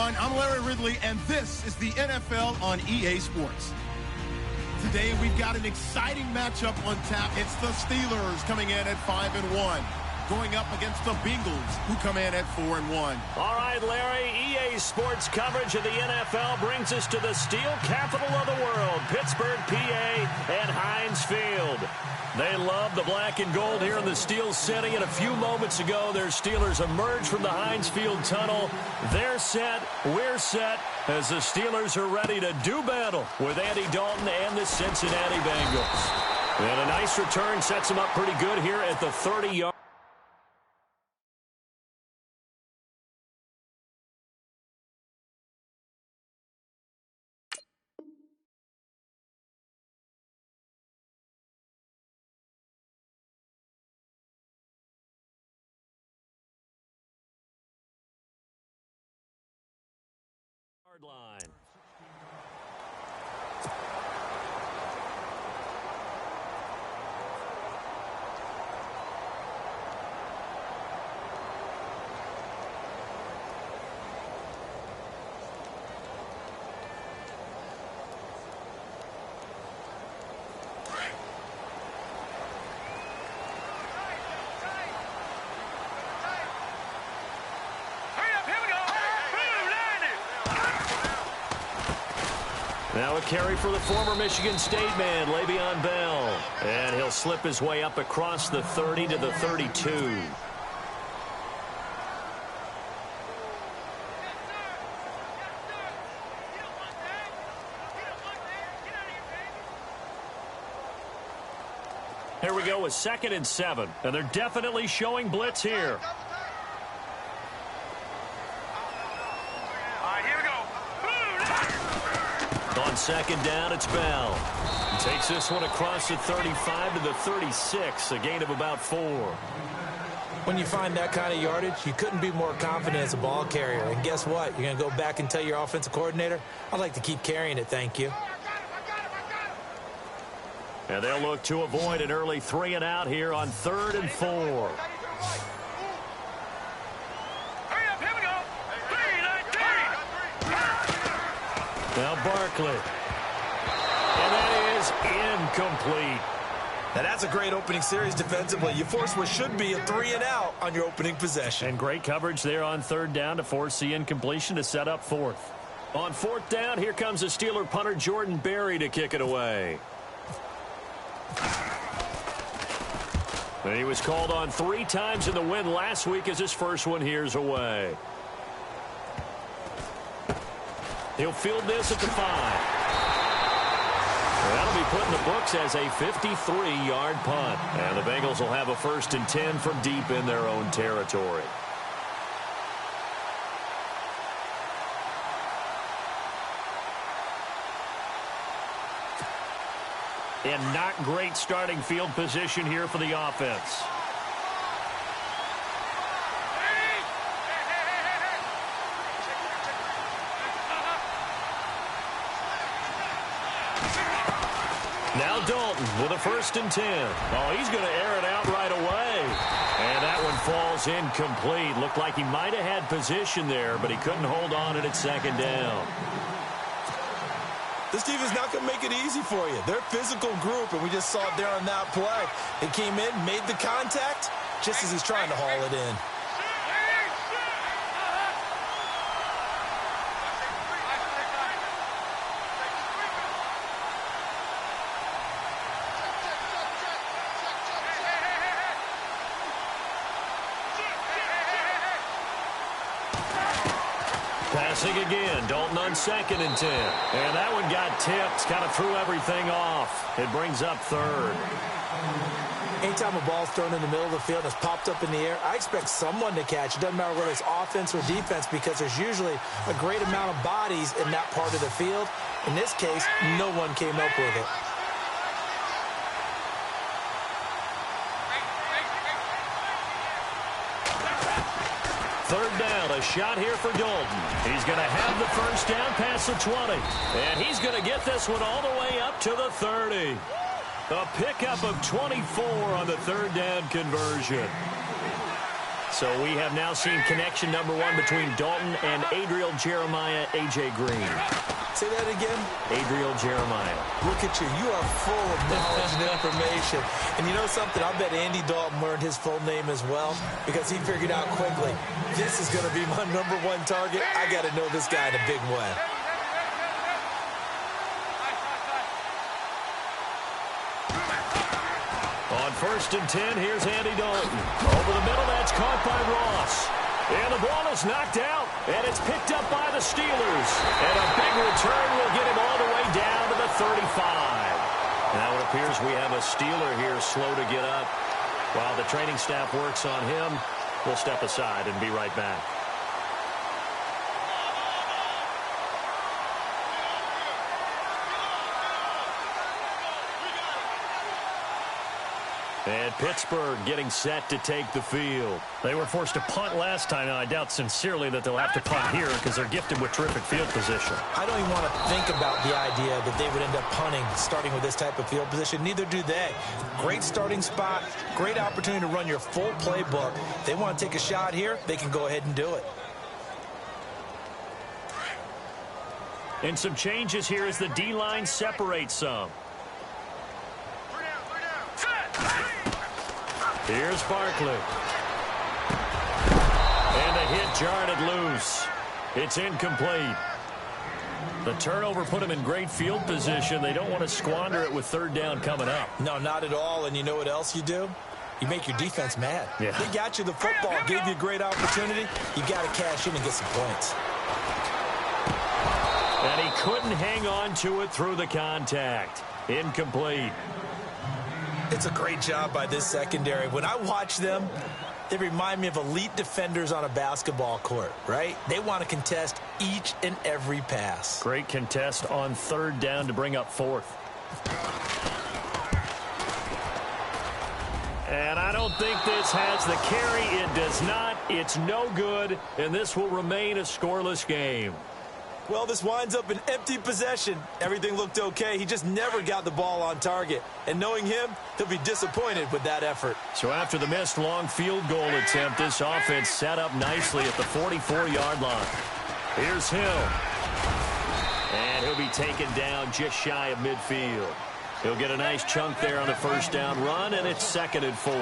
everyone. I'm Larry Ridley, and this is the NFL on EA Sports. Today, we've got an exciting matchup on tap. It's the Steelers coming in at 5-1, going up against the Bengals, who come in at 4-1. All right, Larry, EA Sports coverage of the NFL brings us to the steel capital of the world, Pittsburgh, PA, and Heinz Field. They love the black and gold here in the Steel City, and a few moments ago, their Steelers emerged from the Heinz Field tunnel. They're set, we're set, as the Steelers are ready to do battle with Andy Dalton and the Cincinnati Bengals. And a nice return sets them up pretty good here at the 30-yard. Line. Now a carry for the former Michigan State man, Le'Veon Bell. And he'll slip his way up across the 30 to the 32. Here we go with 2nd and 7. And they're definitely showing blitz here. On 2nd down, it's Bell. He takes this one across the 35 to the 36, a gain of about 4. When you find that kind of yardage, you couldn't be more confident as a ball carrier. And guess what? You're going to go back and tell your offensive coordinator, I'd like to keep carrying it, thank you. And they'll look to avoid an early 3 and out here on 3rd and 4. Now Barkley. And that is incomplete. Now that's a great opening series defensively. You force what should be a 3 and out on your opening possession. And great coverage there on 3rd down to force the incompletion to set up 4th. On 4th down, here comes the Steeler punter Jordan Berry to kick it away. And he was called on 3 times in the win last week as his first one here's away. He'll field this at the 5. That'll be put in the books as a 53-yard punt. And the Bengals will have a 1st and 10 from deep in their own territory. And not great starting field position here for the offense. Now Dalton with a 1st and 10. Oh, he's going to air it out right away. And that one falls incomplete. Looked like he might have had position there, but he couldn't hold on it at 2nd down. This team is not going to make it easy for you. They're a physical group, and we just saw it there on that play. He came in, made the contact, just as he's trying to haul it in. Passing again, Dalton on 2nd and 10. And that one got tipped, kind of threw everything off. It brings up 3rd. Anytime a ball's thrown in the middle of the field and it's popped up in the air, I expect someone to catch. It doesn't matter whether it's offense or defense because there's usually a great amount of bodies in that part of the field. In this case, no one came up with it. Third down, a shot here for Dalton. He's going to have the 1st down past the 20. And he's going to get this one all the way up to the 30. A pickup of 24 on the 3rd down conversion. So we have now seen connection number 1 between Dalton and Adriel Jeremiah, A.J. Green. Say that again? Adriel Jeremiah. Look at you. You are full of knowledge and information. And you know something? I bet Andy Dalton learned his full name as well because he figured out quickly, this is going to be my number 1 target. I got to know this guy in a big way. On 1st and 10, here's Andy Dalton. Over the middle, that's caught by Ross. And the ball is knocked out, and it's picked up by the Steelers. And a big return will get him all the way down to the 35. Now it appears we have a Steeler here slow to get up. While the training staff works on him, we'll step aside and be right back. And Pittsburgh getting set to take the field. They were forced to punt last time. Now, I doubt sincerely that they'll have to punt here because they're gifted with terrific field position. I don't even want to think about the idea that they would end up punting starting with this type of field position. Neither do they. Great starting spot, great opportunity to run your full playbook. If they want to take a shot here, they can go ahead and do it. And some changes here as the D-line separates some. Here's Barkley. And the hit jarred it loose. It's incomplete. The turnover put him in great field position. They don't want to squander it with 3rd down coming up. No, not at all. And you know what else you do? You make your defense mad. Yeah. They got you the football, gave you a great opportunity. You got to cash in and get some points. And he couldn't hang on to it through the contact. Incomplete. It's a great job by this secondary. When I watch them, they remind me of elite defenders on a basketball court, right? They want to contest each and every pass. Great contest on 3rd down to bring up 4th. And I don't think this has the carry. It does not. It's no good, and this will remain a scoreless game. Well, this winds up an empty possession. Everything looked okay. He just never got the ball on target. And knowing him, he'll be disappointed with that effort. So after the missed long field goal attempt, this offense set up nicely at the 44-yard line. Here's Hill. And he'll be taken down just shy of midfield. He'll get a nice chunk there on the 1st down run, and it's 2nd and 4.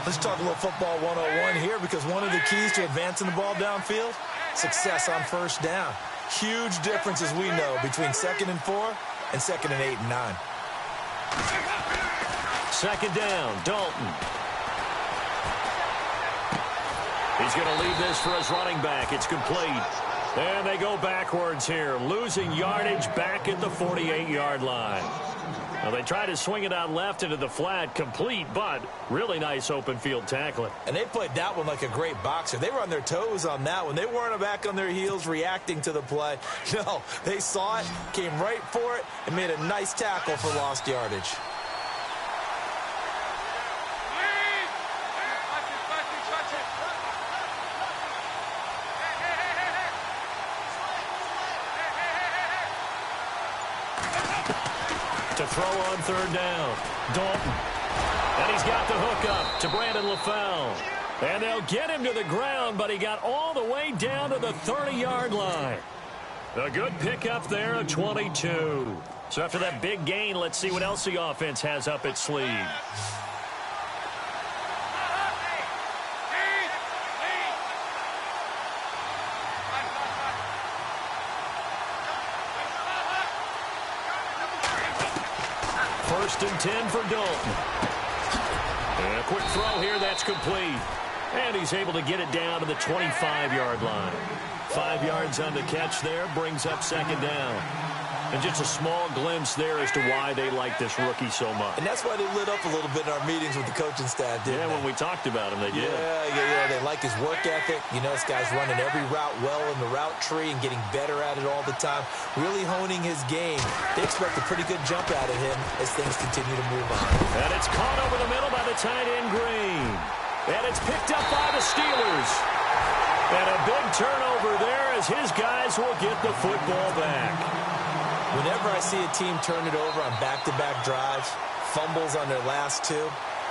Let's talk a little football 101 here because one of the keys to advancing the ball downfield, success on 1st down. Huge difference, as we know, between 2nd and 4 and 2nd and 8 and 9. 2nd down, Dalton. He's going to leave this for his running back. It's complete. And they go backwards here, losing yardage back at the 48-yard line. Well, they try to swing it out left into the flat, complete, but really nice open field tackling. And they played that one like a great boxer. They were on their toes on that one. They weren't back on their heels reacting to the play. No, they saw it, came right for it, and made a nice tackle for lost yardage. To throw on 3rd down, Dalton. And he's got the hook up to Brandon LaFell. And they'll get him to the ground, but he got all the way down to the 30-yard line. A good pickup there of 22. So after that big gain, let's see what else the offense has up its sleeve. First and 10 for Dalton. And a quick throw here, that's complete. And he's able to get it down to the 25-yard line. 5 yards on the catch there, brings up 2nd down. And just a small glimpse there as to why they like this rookie so much. And that's why they lit up a little bit in our meetings with the coaching staff, didn't they? Yeah, when we talked about him, they did. Yeah. They like his work ethic. You know, this guy's running every route well in the route tree and getting better at it all the time. Really honing his game. They expect a pretty good jump out of him as things continue to move on. And it's caught over the middle by the tight end, Green. And it's picked up by the Steelers. And a big turnover there as his guys will get the football back. Whenever I see a team turn it over on back-to-back drives, fumbles on their last 2,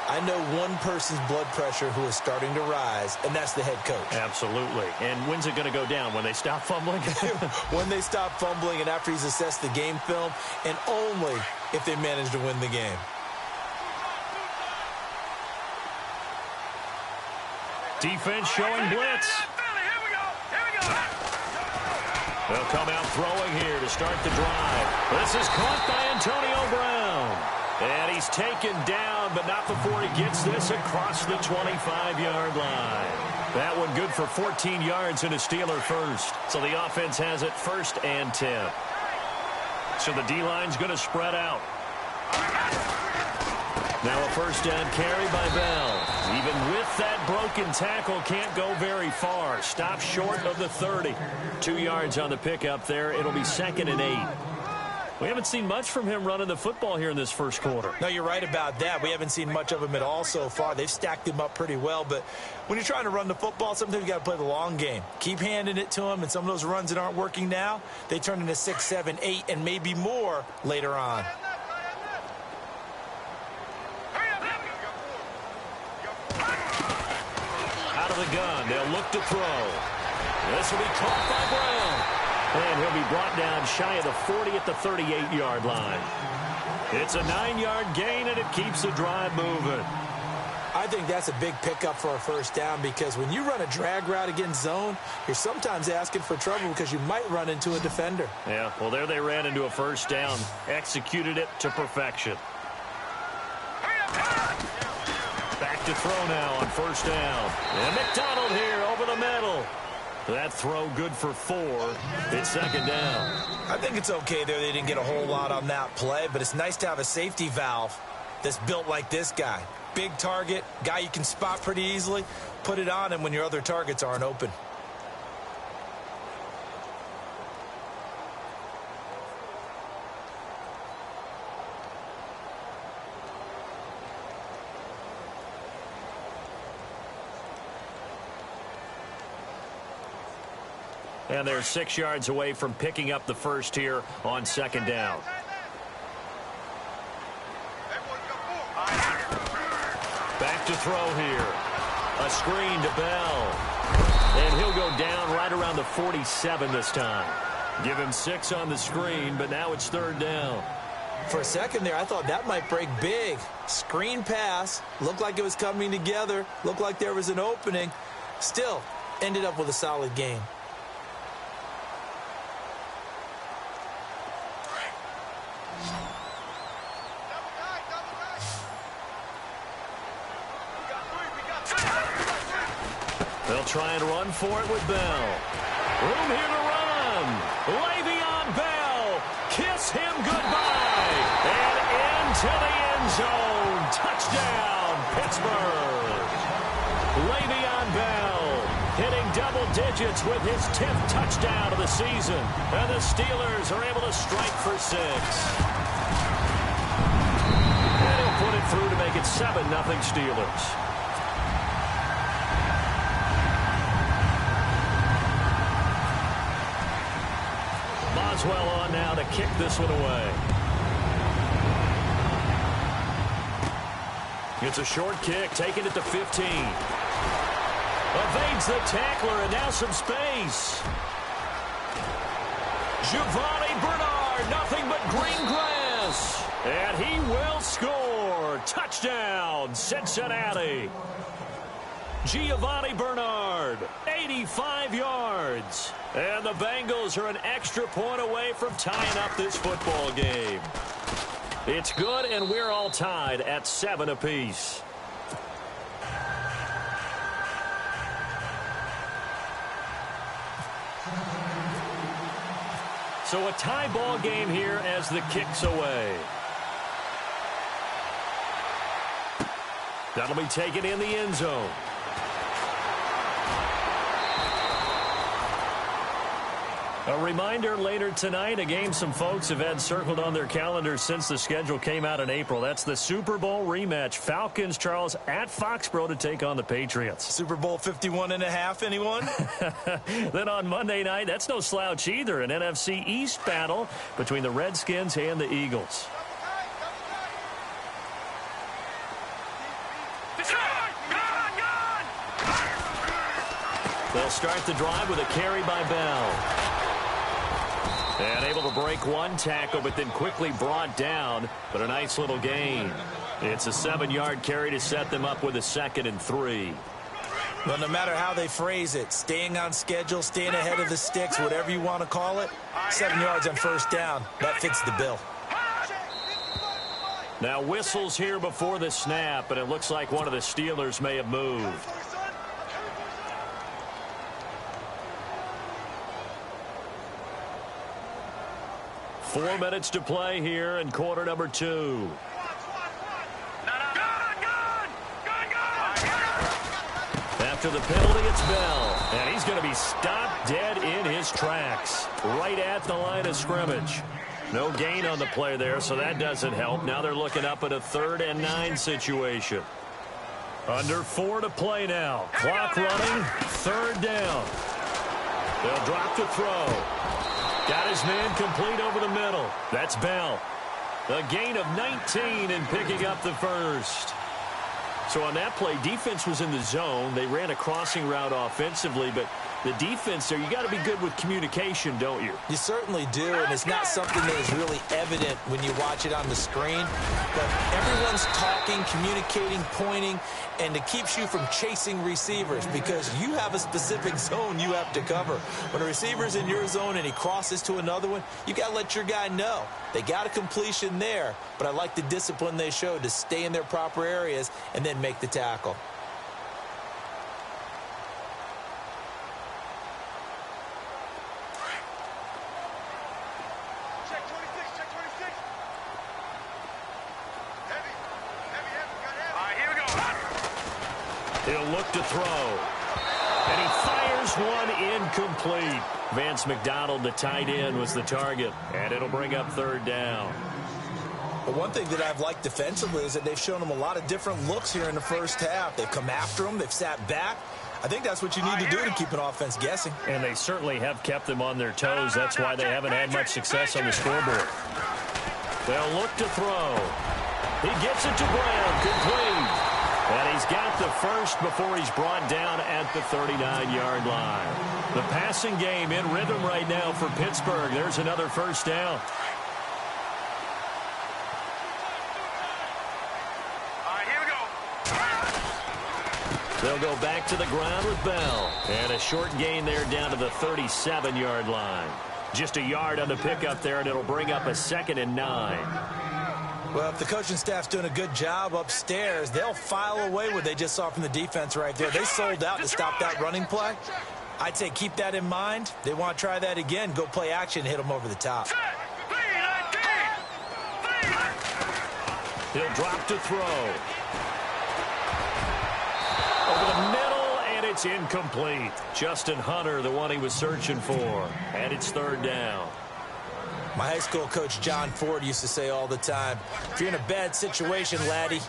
I know one person's blood pressure who is starting to rise, and that's the head coach. Absolutely. And when's it going to go down? When they stop fumbling? When they stop fumbling and after he's assessed the game film, and only if they manage to win the game. Defense showing blitz. They'll come out throwing here to start the drive. This is caught by Antonio Brown. And he's taken down, but not before he gets this across the 25-yard line. That one good for 14 yards and a Steeler first. So the offense has it 1st and 10. So the D-line's going to spread out. Now a 1st down carry by Bell. Even with that broken tackle, can't go very far. Stop short of the 30. 2 yards on the pickup there. It'll be 2nd and 8. We haven't seen much from him running the football here in this first quarter. No, you're right about that. We haven't seen much of him at all so far. They've stacked him up pretty well, but when you're trying to run the football, sometimes you got to play the long game. Keep handing it to him, and some of those runs that aren't working now, they turn into 6, 7, 8, and maybe more later on. Out of the gun, they'll look to throw. This will be caught by Brown. And he'll be brought down shy of the 40 at the 38-yard line. It's a 9-yard gain, and it keeps the drive moving. I think that's a big pickup for a 1st down because when you run a drag route against zone, you're sometimes asking for trouble because you might run into a defender. Yeah, well, there they ran into a 1st down, executed it to perfection. Back to throw now on 1st down. And McDonald here over the middle. That throw good for 4. It's 2nd down. I think it's okay there. They didn't get a whole lot on that play, but it's nice to have a safety valve that's built like this guy. Big target, guy you can spot pretty easily. Put it on him when your other targets aren't open. And they're 6 yards away from picking up the first here on 2nd down. Back to throw here. A screen to Bell. And he'll go down right around the 47 this time. Give him 6 on the screen, but now it's 3rd down. For a second there, I thought that might break big. Screen pass. Looked like it was coming together. Looked like there was an opening. Still, ended up with a solid game. They'll try and run for it with Bell. Room here to run. Le'Veon Bell. Kiss him goodbye. And into the end zone. Touchdown, Pittsburgh. Le'Veon Bell hitting double digits with his 10th touchdown of the season. And the Steelers are able to strike for 6. And he'll put it through to make it 7-0 Steelers. Boswell on now to kick this one away. It's a short kick, taking it to 15. Evades the tackler, and now some space. Giovanni Bernard, nothing but green grass. And he will score. Touchdown, Cincinnati. Giovanni Bernard, 85 yards. And the Bengals are an extra point away from tying up this football game. It's good, and we're all tied at 7 apiece. So a tie ball game here as the kick's away. That'll be taken in the end zone. A reminder later tonight, a game some folks have had circled on their calendars since the schedule came out in April. That's the Super Bowl rematch. Falcons, Charles, at Foxborough to take on the Patriots. Super Bowl 51.5, anyone? Then on Monday night, that's no slouch either. An NFC East battle between the Redskins and the Eagles. They'll start the drive with a carry by Bell. And able to break one tackle, but then quickly brought down. But a nice little gain. It's a 7-yard carry to set them up with a 2nd and 3. Well, no matter how they phrase it, staying on schedule, staying ahead of the sticks, whatever you want to call it, 7 yards on first down, that fits the bill. Now whistles here before the snap, and it looks like one of the Steelers may have moved. Four minutes to play here in quarter number 2. After the penalty, it's Bell. And he's going to be stopped dead in his tracks. Right at the line of scrimmage. No gain on the play there, so that doesn't help. Now they're looking up at a 3rd and 9 situation. Under 4 to play now. Clock running. 3rd down. They'll drop to throw. Got his man complete over the middle. That's Bell. A gain of 19 and picking up the first. So on that play, defense was in the zone. They ran a crossing route offensively, but the defense there, you got to be good with communication, don't you? You certainly do, and it's not something that is really evident when you watch it on the screen. But everyone's talking, communicating, pointing, and it keeps you from chasing receivers because you have a specific zone you have to cover. When a receiver's in your zone and he crosses to another one, you got to let your guy know. They got a completion there, but I like the discipline they showed to stay in their proper areas and then make the tackle. He'll look to throw. And he fires one incomplete. Vance McDonald, the tight end, was the target. And it'll bring up 3rd down. But one thing that I've liked defensively is that they've shown them a lot of different looks here in the first half. They've come after them. They've sat back. I think that's what you need to do to keep an offense guessing. And they certainly have kept them on their toes. That's why they haven't had much success on the scoreboard. They'll look to throw. He gets it to Brown. Complete. And he's got the first before he's brought down at the 39-yard line. The passing game in rhythm right now for Pittsburgh. There's another first down. They'll go back to the ground with Bell. And a short gain there down to the 37-yard line. Just a yard on the pickup there, and it'll bring up a 2nd and 9. Well, if the coaching staff's doing a good job upstairs, they'll file away what they just saw from the defense right there. They sold out to stop that running play. I'd say keep that in mind. They want to try that again. Go play action and hit them over the top. He'll drop to throw. Over the middle, and it's incomplete. Justin Hunter, the one he was searching for. And it's 3rd down. My high school coach, John Ford, used to say all the time, if you're in a bad situation, laddie,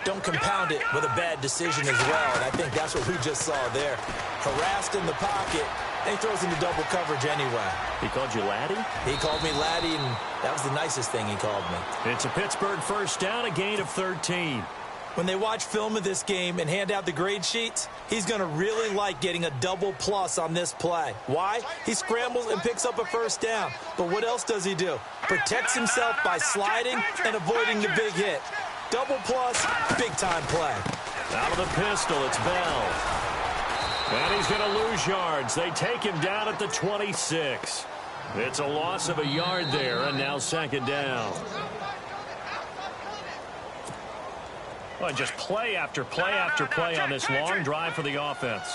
don't compound it with a bad decision as well. And I think that's what we just saw there. Harassed in the pocket, and he throws into double coverage anyway. He called you laddie? He called me laddie, and that was the nicest thing he called me. It's a Pittsburgh first down, a gain of 13. When they watch film of this game and hand out the grade sheets, he's going to really like getting a double plus on this play. Why? He scrambles and picks up a first down. But what else does he do? Protects himself by sliding and avoiding the big hit. Double plus, big-time play. Out of the pistol, it's Bell. And he's going to lose yards. They take him down at the 26. It's a loss of a yard there, and now 2nd down. Well, just play after play after play on this long drive for the offense.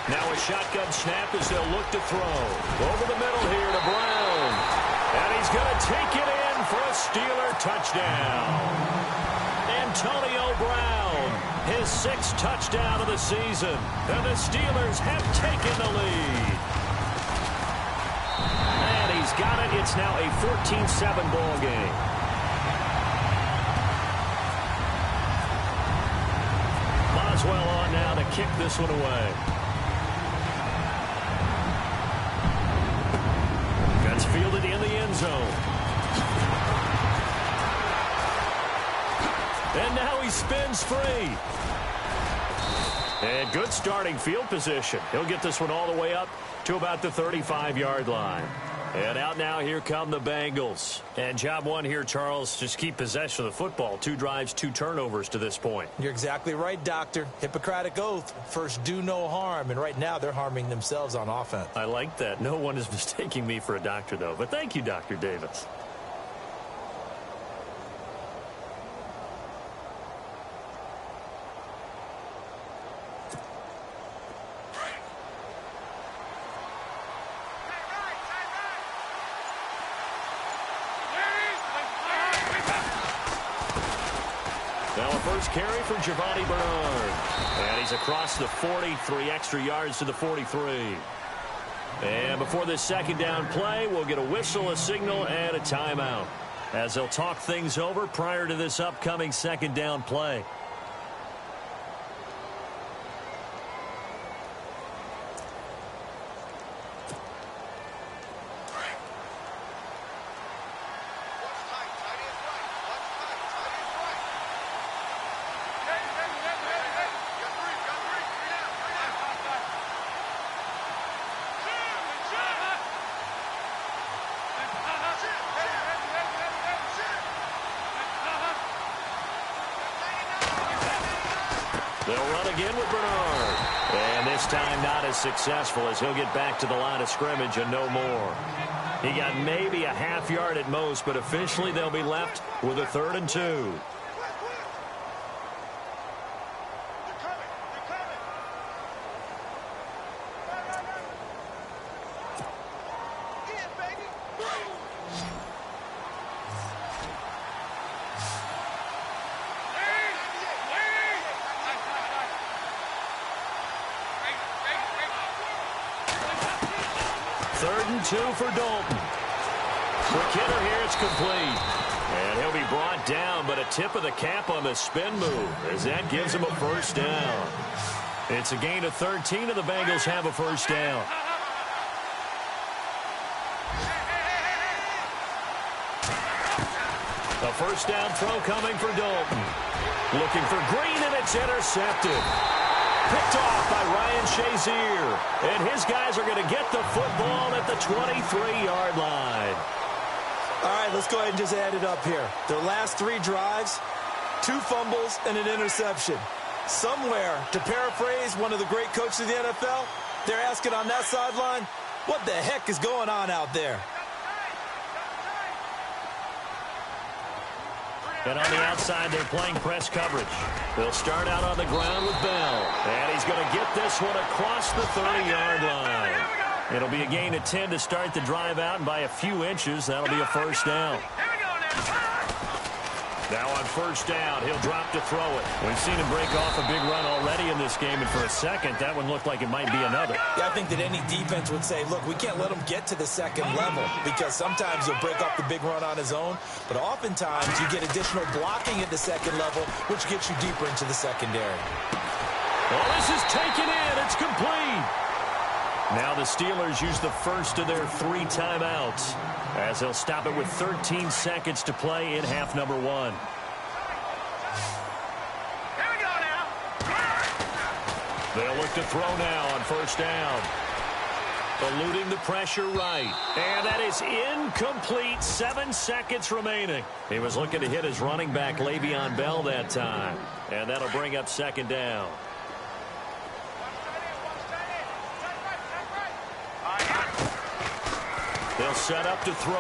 Now a shotgun snap as they'll look to throw. Over the middle here to Brown. And he's going to take it in for a Steeler touchdown. Antonio Brown, his 6th touchdown of the season. And the Steelers have taken the lead. He's got it. It's now a 14-7 ball game. Boswell on now to kick this one away. That's fielded in the end zone. he spins free. And good starting field position. He'll get this one all the way up to about the 35-yard line. And out now, here come the Bengals. And job one here, Charles, just keep possession of the football. 2 drives, 2 turnovers to this point. You're exactly right, Doctor. Hippocratic oath. First, do no harm. And right now, they're harming themselves on offense. I like that. No one is mistaking me for a doctor, though. But thank you, Dr. Davis. Now a first carry for Giovanni Bernard. And he's across the 40, 3 extra yards to the 43. And before this second down play, we'll get a whistle, a signal, and a timeout, as they'll talk things over prior to this upcoming second down play. They'll run again with Bernard. And this time not as successful, as he'll get back to the line of scrimmage and no more. He got maybe a half yard at most, but officially they'll be left with a 3rd and 2. Third and 2 for Dalton. Mckinnon here, it's complete. And he'll be brought down, but a tip of the cap on the spin move, as that gives him a first down. It's a gain of 13, and the Bengals have a first down. A first down throw coming for Dalton. Looking for Green, and it's intercepted. Picked off by Ryan Shazier. And his guys are going to get the football at the 23-yard line. All right, let's go ahead and just add it up here. Their last 3 drives, 2 fumbles and an interception. Somewhere, to paraphrase one of the great coaches of the NFL, they're asking on that sideline, what the heck is going on out there? And on the outside, they're playing press coverage. They'll start out on the ground with Bell. And he's going to get this one across the 30-yard line. It'll be a gain of 10 to start the drive out, and by a few inches, that'll be a first down. Now on first down, he'll drop to throw it. We've seen him break off a big run already in this game, and for a second, that one looked like it might be another. Yeah, I think that any defense would say, look, we can't let him get to the second level, because sometimes he'll break off the big run on his own, but oftentimes you get additional blocking at the second level, which gets you deeper into the secondary. Well, this is taken in. It's complete. Now the Steelers use the first of their 3 timeouts, as they'll stop it with 13 seconds to play in half number 1. Here we go now. They'll look to throw now on first down. Eluding the pressure right. And that is incomplete. 7 seconds remaining. He was looking to hit his running back, Le'Veon Bell, that time. And that'll bring up second down. They'll set up to throw.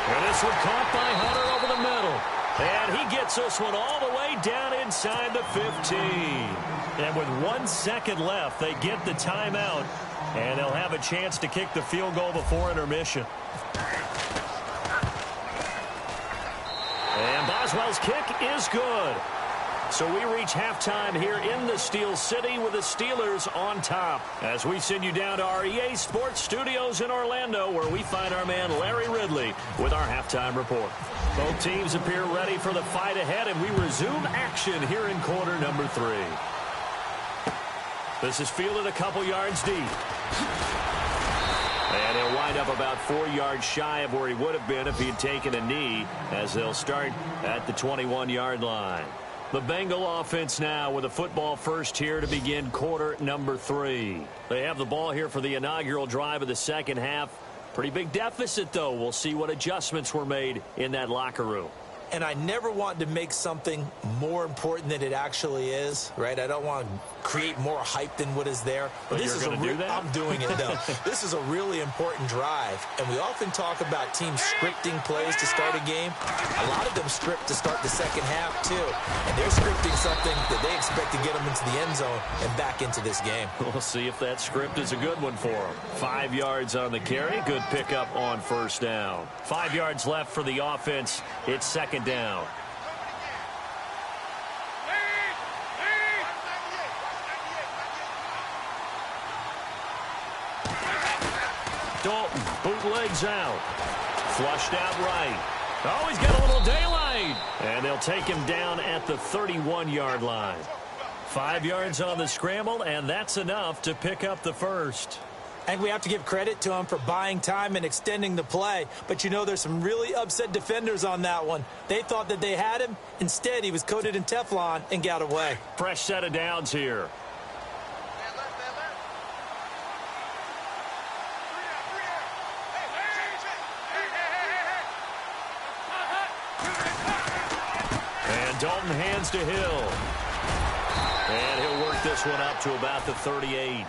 And this one caught by Hunter over the middle. And he gets this one all the way down inside the 15. And with 1 second left, they get the timeout. And they'll have a chance to kick the field goal before intermission. And Boswell's kick is good. So we reach halftime here in the Steel City with the Steelers on top, as we send you down to our EA Sports Studios in Orlando, where we find our man Larry Ridley with our halftime report. Both teams appear ready for the fight ahead, and we resume action here in quarter number 3. This is fielded a couple yards deep. And he'll wind wind up about 4 yards shy of where he would have been if he had taken a knee, as they'll start at the 21-yard line. The Bengal offense now with a football first here to begin quarter number 3. They have the ball here for the inaugural drive of the second half. Pretty big deficit, though. We'll see what adjustments were made in that locker room. And I never want to make something more important than it actually is, right? I don't want to create more hype than what is there. But this is going to do that? I'm doing it, though. This is a really important drive. And we often talk about teams scripting plays to start a game. A lot of them script to start the second half, too. And they're scripting something that they expect to get them into the end zone and back into this game. We'll see if that script is a good one for them. 5 yards on the carry. Good pickup on first down. 5 yards left for the offense. It's second down. Dalton bootlegs out. Flushed out right. Oh, he's got a little daylight. And they'll take him down at the 31-yard line. 5 yards on the scramble, and that's enough to pick up the first. And we have to give credit to him for buying time and extending the play. But, you know, there's some really upset defenders on that one. They thought that they had him. Instead, he was coated in Teflon and got away. Fresh set of downs here. And Dalton hands to Hill. And he'll work this one up to about the 38.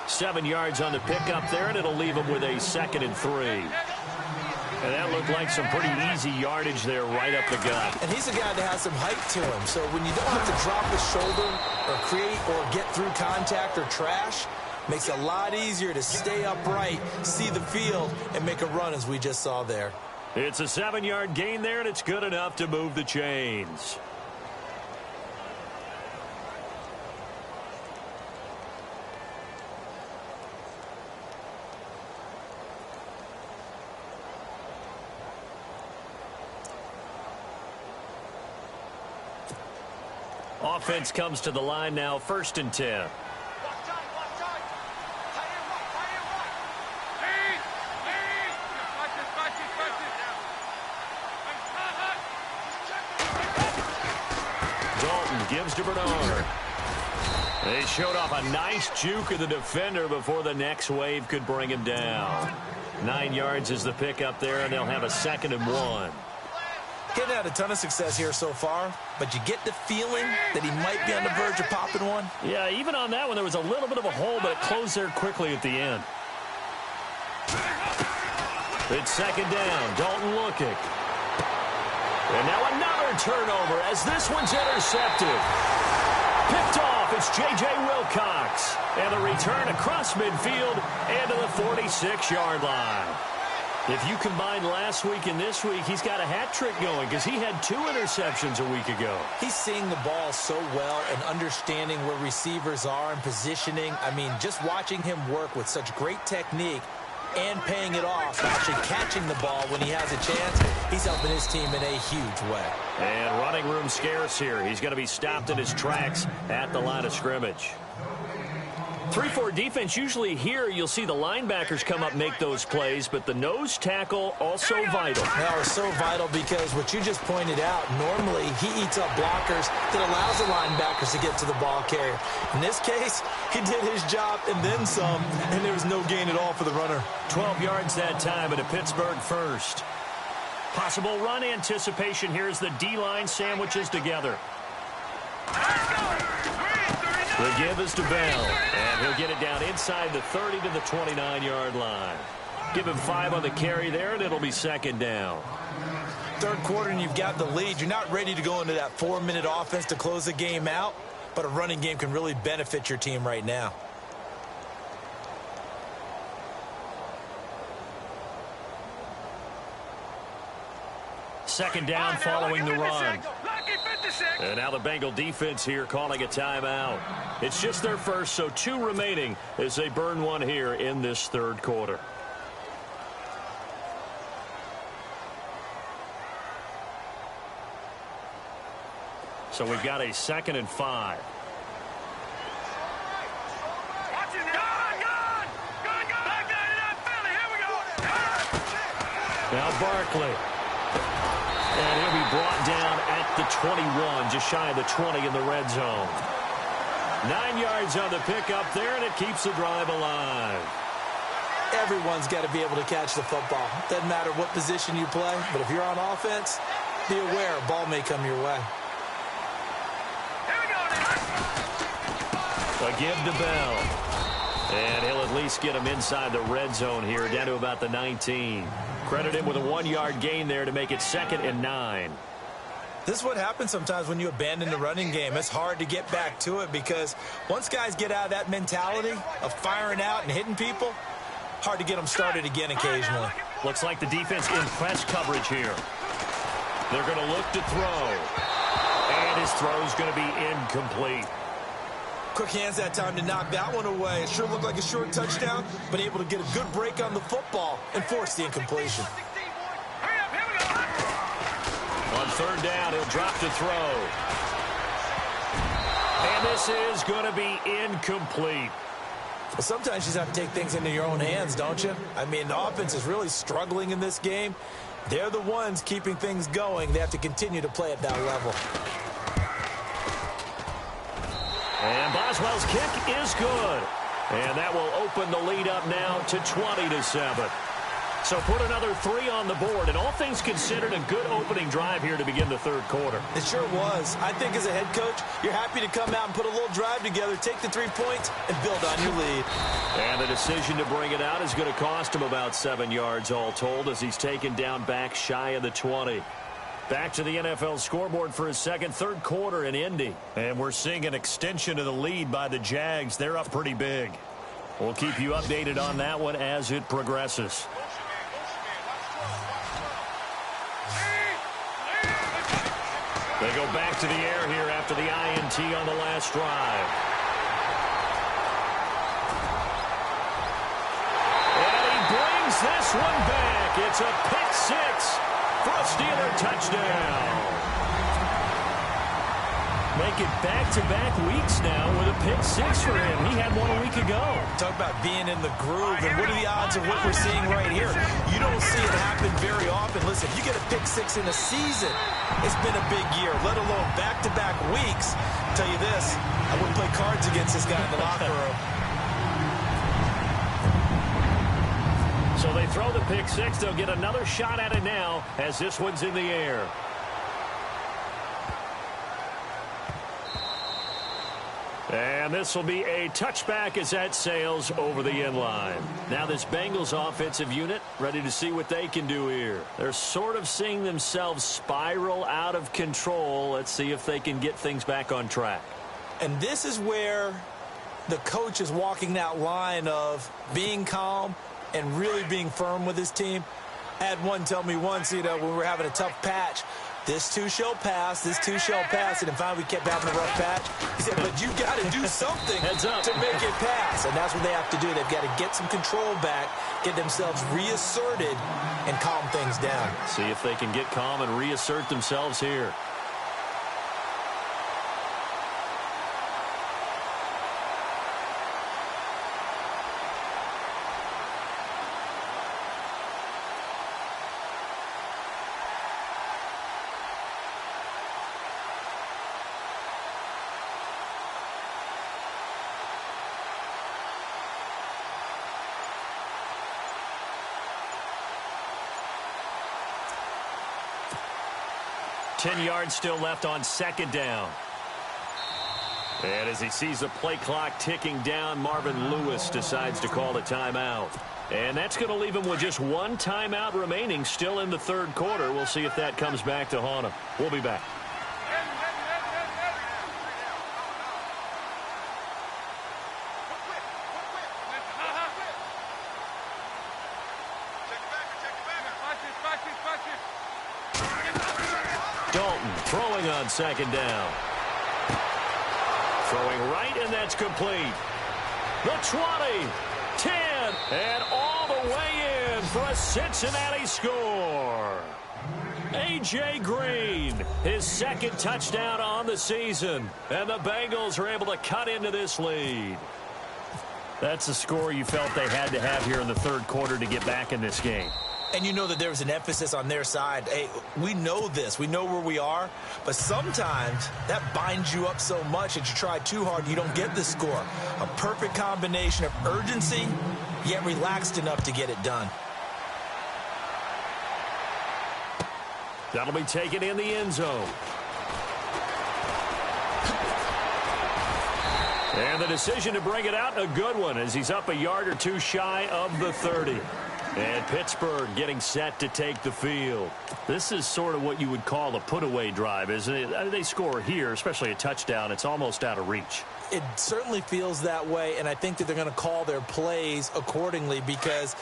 7 yards on the pickup there, and it'll leave him with a 2nd and 3. And that looked like some pretty easy yardage there right up the gut. And he's a guy that has some height to him. So when you don't have to drop his shoulder or create or get through contact or trash, makes it a lot easier to stay upright, see the field, and make a run as we just saw there. It's a 7-yard gain there, and it's good enough to move the chains. Offense comes to the line now, 1st and 10. Dalton gives to Bernard. They showed off a nice juke of the defender before the next wave could bring him down. 9 yards is the pickup there, and they'll have a 2nd and 1. Getting had a ton of success here so far, but you get the feeling that he might be on the verge of popping one. Yeah, even on that one, there was a little bit of a hole, but it closed there quickly at the end. It's 2nd down. Dalton looking. And now another turnover as this one's intercepted. Picked off. It's J.J. Wilcox. And a return across midfield and to the 46-yard line. If you combine last week and this week, he's got a hat trick going because he had 2 interceptions a week ago. He's seeing the ball so well and understanding where receivers are and positioning. I mean, just watching him work with such great technique and paying it off, actually catching the ball when he has a chance, he's helping his team in a huge way. And running room scarce here. He's going to be stopped in his tracks at the line of scrimmage. 3-4 defense, usually here you'll see the linebackers come up, make those plays, but the nose tackle also vital. Now, it's so vital because what you just pointed out, normally he eats up blockers that allows the linebackers to get to the ball carrier. In this case, he did his job and then some, and there was no gain at all for the runner. 12 yards that time and a Pittsburgh first. Possible run anticipation here as the D-line sandwiches together. The give is to Bell, and he'll get it down inside the 30 to the 29-yard line. Give him 5 on the carry there, and it'll be 2nd down. Third quarter, and you've got the lead. You're not ready to go into that 4-minute offense to close the game out, but a running game can really benefit your team right now. Second down following the run. And now the Bengal defense here calling a timeout. It's just their first, so 2 remaining as they burn one here in this third quarter. So we've got a 2nd and 5. Now Barkley. And he'll be brought down at the 21, just shy of the 20 in the red zone. 9 yards on the pickup there, and it keeps the drive alive. Everyone's got to be able to catch the football. Doesn't matter what position you play, but if you're on offense, be aware a ball may come your way. A give to Bell. And he'll at least get him inside the red zone here, down to about the 19. Credit him with a 1-yard gain there to make it 2nd and 9. This is what happens sometimes when you abandon the running game. It's hard to get back to it because once guys get out of that mentality of firing out and hitting people, hard to get them started again occasionally. Looks like the defense in press coverage here. They're going to look to throw. And his throw is going to be incomplete. Quick hands that time to knock that one away. It sure looked like a short touchdown, but able to get a good break on the football and force the incompletion. On 3rd down, he'll drop to throw. And this is going to be incomplete. Well, sometimes you just have to take things into your own hands, don't you? I mean, the offense is really struggling in this game. They're the ones keeping things going. They have to continue to play at that level. And Boswell's kick is good. And that will open the lead up now to 20-7. So put another 3 on the board, and all things considered, a good opening drive here to begin the 3rd quarter. It sure was. I think as a head coach, you're happy to come out and put a little drive together, take the 3 points, and build on your lead. And the decision to bring it out is going to cost him about 7 yards all told as he's taken down back shy of the 20. Back to the NFL scoreboard for his 3rd quarter in Indy. And we're seeing an extension of the lead by the Jags. They're up pretty big. We'll keep you updated on that one as it progresses. They go back to the air here after the INT on the last drive. And he brings this one back. It's a pick 6 for a Steeler touchdown. Make it back-to-back weeks now with a pick 6 for him. He had one a week ago. Talk about being in the groove, and what are the odds of what we're seeing right here? You don't see it happen very often. Listen, you get a pick 6 in a season, it's been a big year, let alone back-to-back weeks. I'll tell you this, I wouldn't play cards against this guy in the locker room. So they throw the pick 6. They'll get another shot at it now as this one's in the air. And this will be a touchback as that sails over the end line. Now this Bengals offensive unit ready to see what they can do here. They're sort of seeing themselves spiral out of control. Let's see if they can get things back on track. And this is where the coach is walking that line of being calm and really being firm with his team. I had one tell me once, when we were having a tough patch, this too shall pass, this too shall pass, and finally we kept having a rough patch. He said, but you got to do something to make it pass, and that's what they have to do. They've got to get some control back, get themselves reasserted, and calm things down. See if they can get calm and reassert themselves here. Ten yards still left on 2nd down. And as he sees the play clock ticking down, Marvin Lewis decides to call a timeout. And that's going to leave him with just one timeout remaining still in the 3rd quarter. We'll see if that comes back to haunt him. We'll be back. Throwing on 2nd down. Throwing right, and that's complete. The 20, 10, and all the way in for a Cincinnati score. A.J. Green, his 2nd touchdown on the season, and the Bengals are able to cut into this lead. That's the score you felt they had to have here in the 3rd quarter to get back in this game. And you know that there's an emphasis on their side. Hey, we know this. We know where we are. But sometimes that binds you up so much that you try too hard, you don't get the score. A perfect combination of urgency, yet relaxed enough to get it done. That'll be taken in the end zone. And the decision to bring it out, a good one, as he's up a yard or two shy of the 30. And Pittsburgh getting set to take the field. This is sort of what you would call a put-away drive, isn't it? They score here, especially a touchdown. It's almost out of reach. It certainly feels that way, and I think that they're going to call their plays accordingly, because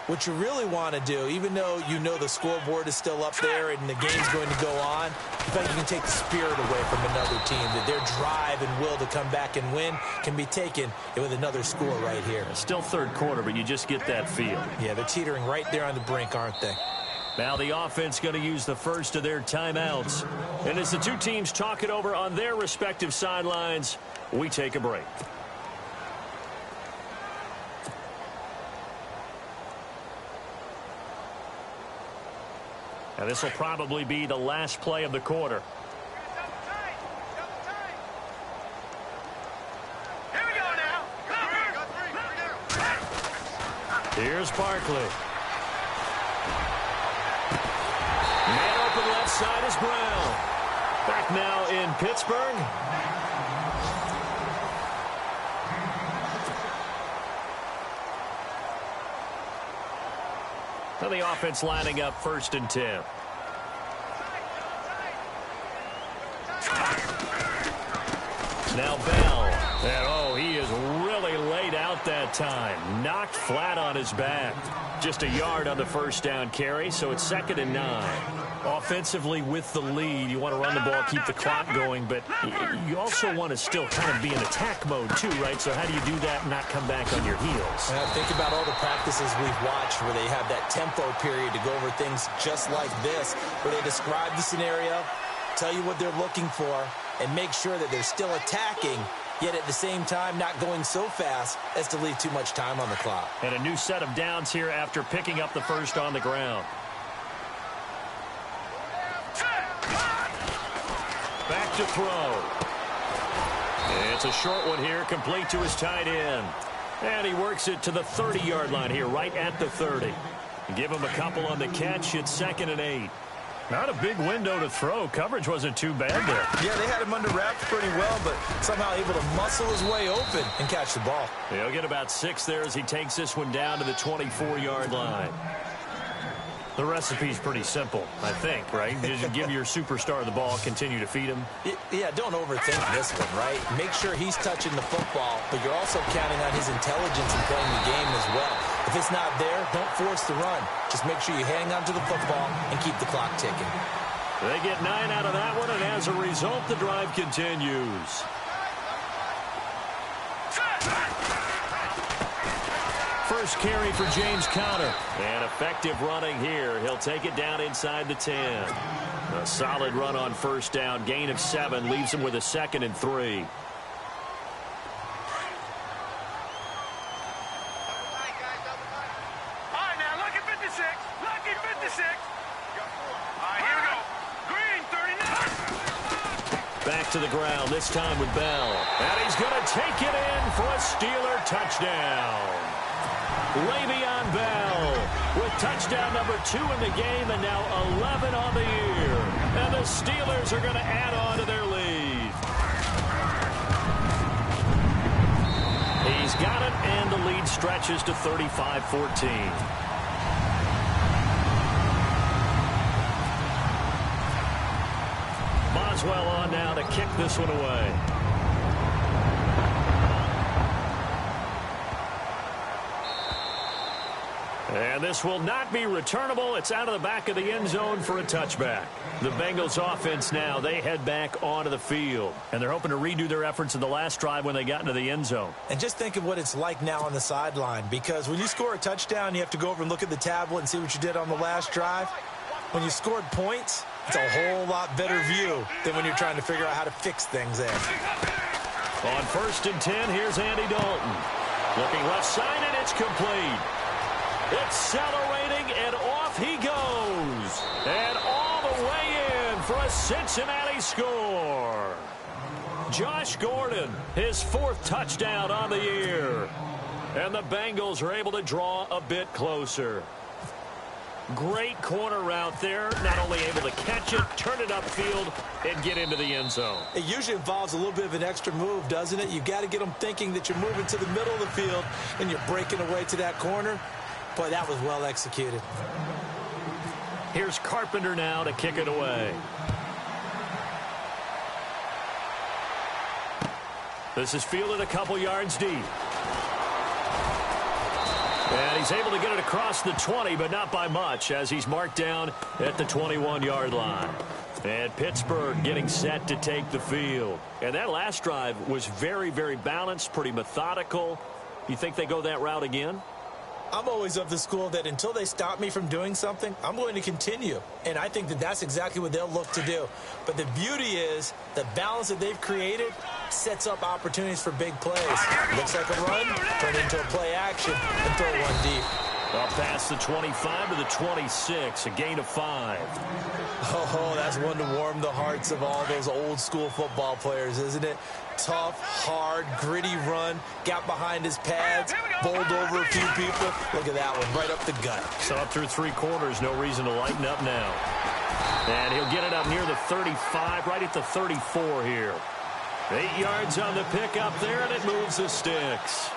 what you really want to do, even though you know the scoreboard is still up there and the game's going to go on, I think you can take the spirit away from another team, that their drive and will to come back and win can be taken with another score right here. Still third quarter, but you just get that feel. Yeah, they're teetering right there on the brink, aren't they? Now the offense going to use the first of their timeouts. And as the two teams talk it over on their respective sidelines, we take a break. Now this will probably be the last play of the quarter. Here we go now. Here's Barkley. Man open left side is Brown. Back now in Pittsburgh. Now the offense lining up 1st and 10. Now Bell. And oh, he is really laid out that time. Knocked flat on his back. Just a yard on the first down carry, so it's 2nd and 9. Offensively with the lead, you want to run the ball, keep the clock going, but you also want to still kind of be in attack mode too, right? So how do you do that and not come back on your heels? Think about all the practices we've watched where they have that tempo period to go over things just like this, where they describe the scenario, tell you what they're looking for, and make sure that they're still attacking, yet at the same time not going so fast as to leave too much time on the clock. And a new set of downs here after picking up the first on the ground. Back to throw. It's a short one here, complete to his tight end. And he works it to the 30-yard line here, right at the 30. Give him a couple on the catch. It's 2nd and 8. Not a big window to throw. Coverage wasn't too bad there. Yeah, they had him under wraps pretty well, but somehow able to muscle his way open and catch the ball. He'll get about 6 there as he takes this one down to the 24-yard line. The recipe's pretty simple, I think, right? Just give your superstar the ball, continue to feed him. Yeah, don't overthink this one, right? Make sure he's touching the football, but you're also counting on his intelligence in playing the game as well. If it's not there, don't force the run. Just make sure you hang on to the football and keep the clock ticking. They get 9 out of that one, and as a result, the drive continues. First carry for James Conner. And effective running here. He'll take it down inside the 10. A solid run on first down. Gain of 7 leaves him with a 2nd and 3. Back to the ground, this time with Bell. And he's going to take it in for a Steeler touchdown. Le'Veon Bell with touchdown number 2 in the game and now 11 on the year. And the Steelers are going to add on to their lead. He's got it, and the lead stretches to 35-14. Boswell on now to kick this one away. And this will not be returnable. It's out of the back of the end zone for a touchback. The Bengals offense now, they head back onto the field. And they're hoping to redo their efforts in the last drive when they got into the end zone. And just think of what it's like now on the sideline. Because when you score a touchdown, you have to go over and look at the tablet and see what you did on the last drive. When you scored points, it's a whole lot better view than when you're trying to figure out how to fix things there. On 1st and 10, here's Andy Dalton. Looking left side, and it's complete. Accelerating and off The Cincinnati score. Josh Gordon, his 4th touchdown on the year. And the Bengals are able to draw a bit closer. Great corner route there. Not only able to catch it, turn it upfield, and get into the end zone. It usually involves a little bit of an extra move, doesn't it? You've got to get them thinking that you're moving to the middle of the field and you're breaking away to that corner. Boy, that was well executed. Here's Carpenter now to kick it away. This is fielded a couple yards deep. And he's able to get it across the 20, but not by much, as he's marked down at the 21-yard line. And Pittsburgh getting set to take the field. And that last drive was very, very balanced, pretty methodical. You think they go that route again? I'm always of the school that until they stop me from doing something, I'm going to continue. And I think that that's exactly what they'll look to do. But the beauty is the balance that they've created sets up opportunities for big plays. Looks like a run, turn into a play action, and throw one deep. Up past the 25 to the 26, a gain of 5. Oh, that's one to warm the hearts of all those old school football players, isn't it? Tough, hard, gritty run, got behind his pads, bowled over a few people. Look at that one, right up the gut. So up through 3 quarters, no reason to lighten up now. And he'll get it up near the 35, right at the 34 here. 8 yards on the pickup there, and it moves the sticks.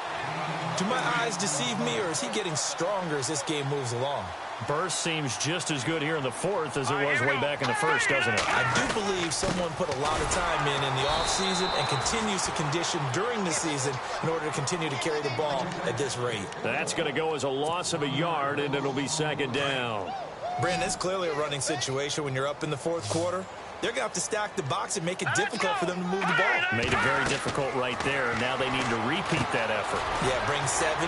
Do my eyes deceive me, or is he getting stronger as this game moves along? Burst seems just as good here in the 4th as it was way back in the 1st, doesn't it? I do believe someone put a lot of time in the offseason and continues to condition during the season in order to continue to carry the ball at this rate. That's going to go as a loss of a yard, and it'll be 2nd down. Brandon, it's clearly a running situation when you're up in the 4th quarter. They're going to have to stack the box and make it difficult for them to move the ball. Made it very difficult right there. Now they need to repeat that effort. Yeah, bring 7, 8,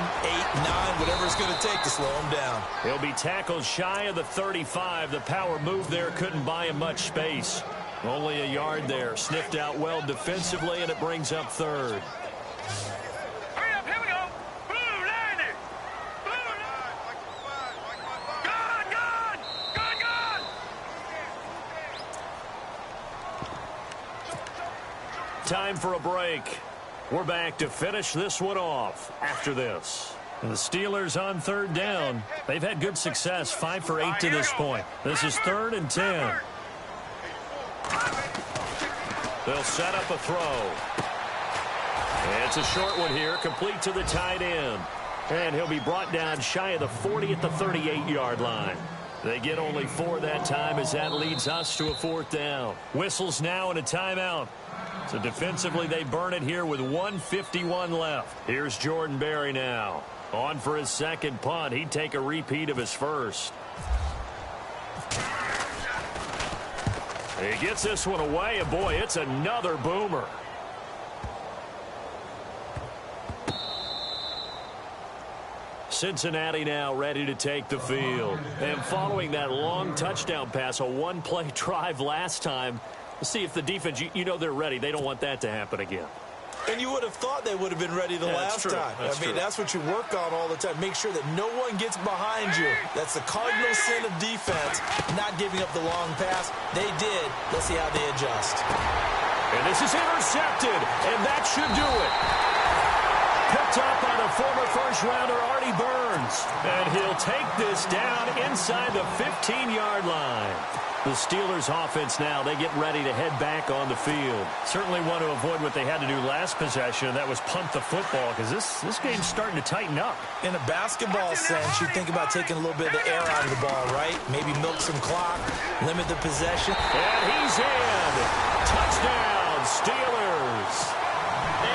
9, whatever it's going to take to slow them down. He'll be tackled shy of the 35. The power move there couldn't buy him much space. Only a yard there. Sniffed out well defensively, and it brings up 3rd. Hurry up, here we go. Blue line it. Blue line. Gone. Time for a break. We're back to finish this one off after this. And the Steelers on 3rd down. They've had good success, 5 for 8 to this point. This is 3rd and 10. They'll set up a throw. It's a short one here, complete to the tight end. And he'll be brought down shy of the 40 at the 38-yard line. They get only 4 that time as that leads us to a 4th down. Whistles now and a timeout. So defensively, they burn it here with 1:51 left. Here's Jordan Berry now. On for his 2nd punt. He'd take a repeat of his 1st. He gets this one away, and boy, it's another boomer. Cincinnati now ready to take the field. And following that long touchdown pass, a 1-play drive last time, let's see if the defense, you know they're ready. They don't want that to happen again. And you would have thought they would have been ready the last time. That's what you work on all the time. Make sure that no one gets behind you. That's the cardinal sin of defense, not giving up the long pass. They did. Let's see how they adjust. And this is intercepted, and that should do it. Picked up by the former first-rounder Artie Burns. And he'll take this down inside the 15-yard line. The Steelers offense now, they get ready to head back on the field. Certainly want to avoid what they had to do last possession, and that was punt the football, because this game's starting to tighten up. In a basketball sense, you think about taking a little bit of the air out of the ball, right? Maybe milk some clock, limit the possession. And he's in. Touchdown, Steelers.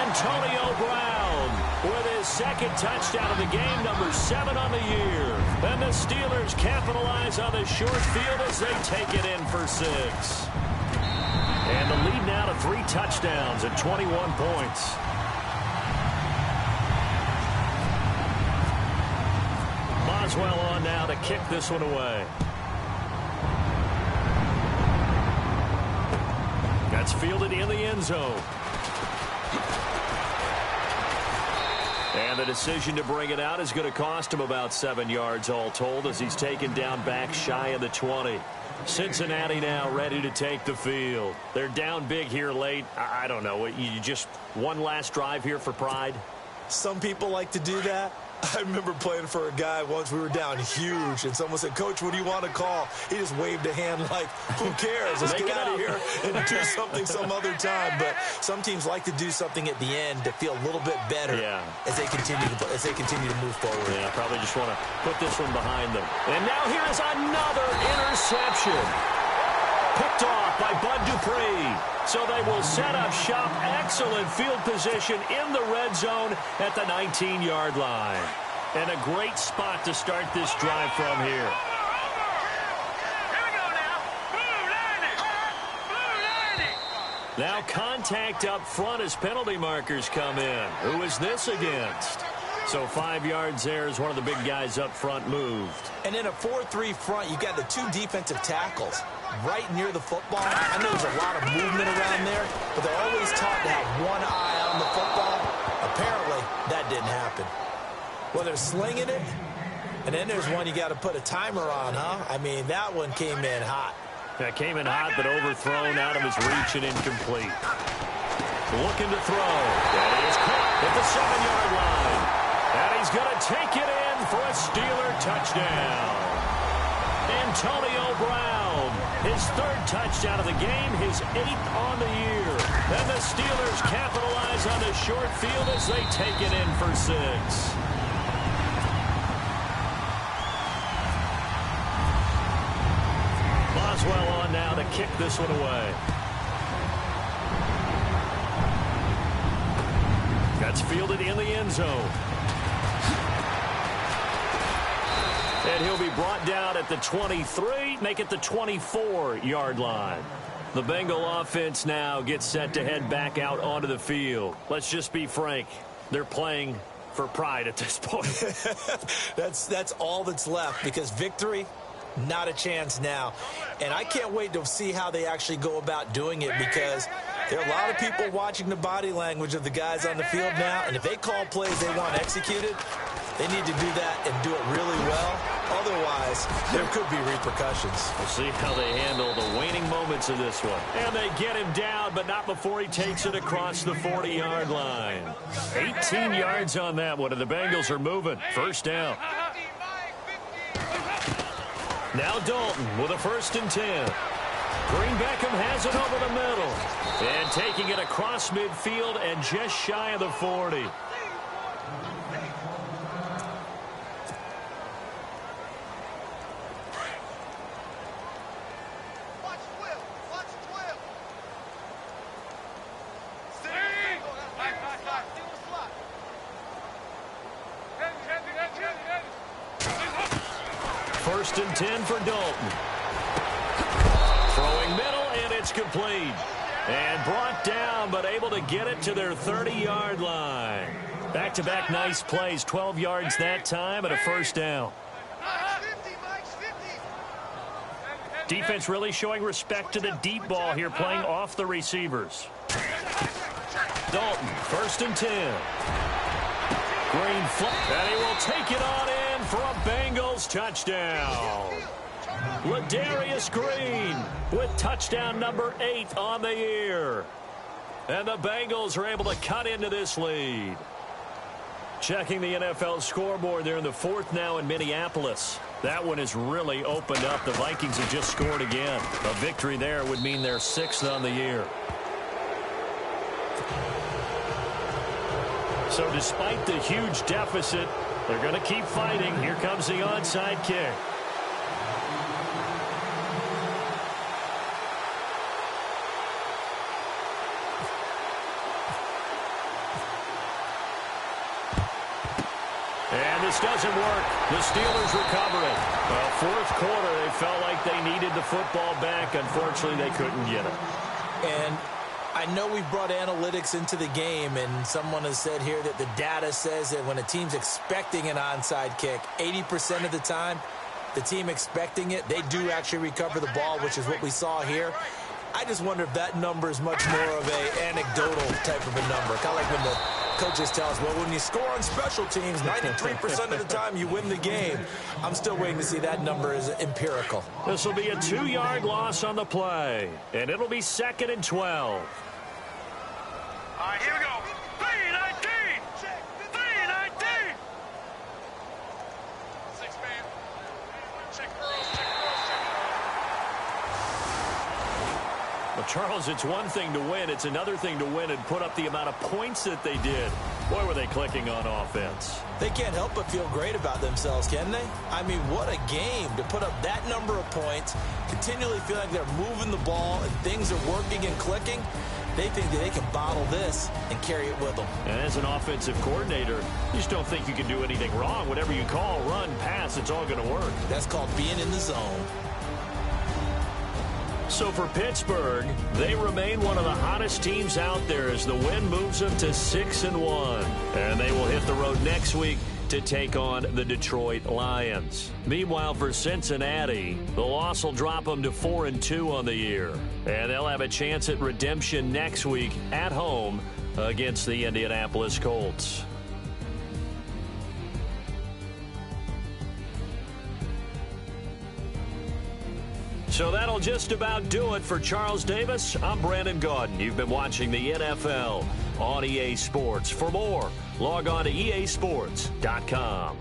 Antonio Brown with his 2nd touchdown of the game, number 7 on the year. And the Steelers capitalize on the short field as they take it in for 6. And the lead now to 3 touchdowns at 21 points. Boswell on now to kick this one away. That's fielded in the end zone. And the decision to bring it out is going to cost him about 7 yards all told as he's taken down back shy of the 20. Cincinnati now ready to take the field. They're down big here late. I don't know. You just one last drive here for pride? Some people like to do that. I remember playing for a guy once. We were down huge, and someone said, "Coach, what do you want to call?" He just waved a hand like, who cares? Let's get out of here and do something some other time. But some teams like to do something at the end to feel a little bit better as they continue to move forward. Yeah, probably just want to put this one behind them. And now here is another interception. Picked off by Bud Dupree. So they will set up shop. Excellent field position in the red zone at the 19-yard line. And a great spot to start this drive from here. Here we go now. Blue line. Now contact up front as penalty markers come in. Who is this against? So 5 yards there as one of the big guys up front moved. And in a 4-3 front, you've got the two defensive tackles right near the football. I know there's a lot of movement around there, but they're always taught to have one eye on the football. Apparently, that didn't happen. Well, they're slinging it, and then there's one you got to put a timer on, huh? I mean, that one came in hot. That came in hot, but overthrown out of his reach and incomplete. Looking to throw. That is caught at the 7-yard line. And he's going to take it in for a Steeler touchdown. Antonio Brown, his 3rd touchdown of the game, his 8th on the year. And the Steelers capitalize on the short field as they take it in for 6. Boswell on now to kick this one away. That's fielded in the end zone. And he'll be brought down at the 23, make it the 24-yard line. The Bengal offense now gets set to head back out onto the field. Let's just be frank. They're playing for pride at this point. That's all that's left, because victory, not a chance now. And I can't wait to see how they actually go about doing it, because there are a lot of people watching the body language of the guys on the field now, and if they call plays they want executed, they need to do that and do it really well. Otherwise, there could be repercussions. We'll see how they handle the waning moments of this one. And they get him down, but not before he takes it across the 40-yard line. 18 yards on that one, and the Bengals are moving. First down. Now Dalton with a 1st and 10. Green Beckham has it over the middle. And taking it across midfield and just shy of the 40. First and 10 for Dalton. Throwing middle, and it's complete. And brought down, but able to get it to their 30-yard line. Back-to-back nice plays, 12 yards that time, and a first down. Defense really showing respect to the deep ball here, playing off the receivers. Dalton, 1st and 10. Green flat, and he will take it on in for a Bengals touchdown. Ladarius Green with touchdown number 8 on the year. And the Bengals are able to cut into this lead. Checking the NFL scoreboard, they're in the 4th now in Minneapolis. That one has really opened up. The Vikings have just scored again. A victory there would mean they're 6th on the year. So despite the huge deficit, they're going to keep fighting. Here comes the onside kick. And this doesn't work. The Steelers recover it. Well, 4th quarter, they felt like they needed the football back. Unfortunately, they couldn't get it. And I know we brought analytics into the game, and someone has said here that the data says that when a team's expecting an onside kick, 80% of the time, the team expecting it, they do actually recover the ball, which is what we saw here. I just wonder if that number is much more of a anecdotal type of a number, kind of like when the Coaches tell us, well, when you score on special teams, 93% of the time you win the game. I'm still waiting to see that number is empirical. This will be a 2-yard loss on the play, and it'll be 2nd and 12. All right, here we go. 3-19. 3-19. 6-man. Check girls. Well, Charles, it's one thing to win. It's another thing to win and put up the amount of points that they did. Boy, were they clicking on offense. They can't help but feel great about themselves, can they? I mean, what a game to put up that number of points, continually feel like they're moving the ball and things are working and clicking. They think that they can bottle this and carry it with them. And as an offensive coordinator, you just don't think you can do anything wrong. Whatever you call, run, pass, it's all going to work. That's called being in the zone. So for Pittsburgh, they remain one of the hottest teams out there as the win moves them to 6-1. And they will hit the road next week to take on the Detroit Lions. Meanwhile, for Cincinnati, the loss will drop them to 4-2 on the year. And they'll have a chance at redemption next week at home against the Indianapolis Colts. So that'll just about do it for Charles Davis. I'm Brandon Gaudin. You've been watching the NFL on EA Sports. For more, log on to easports.com.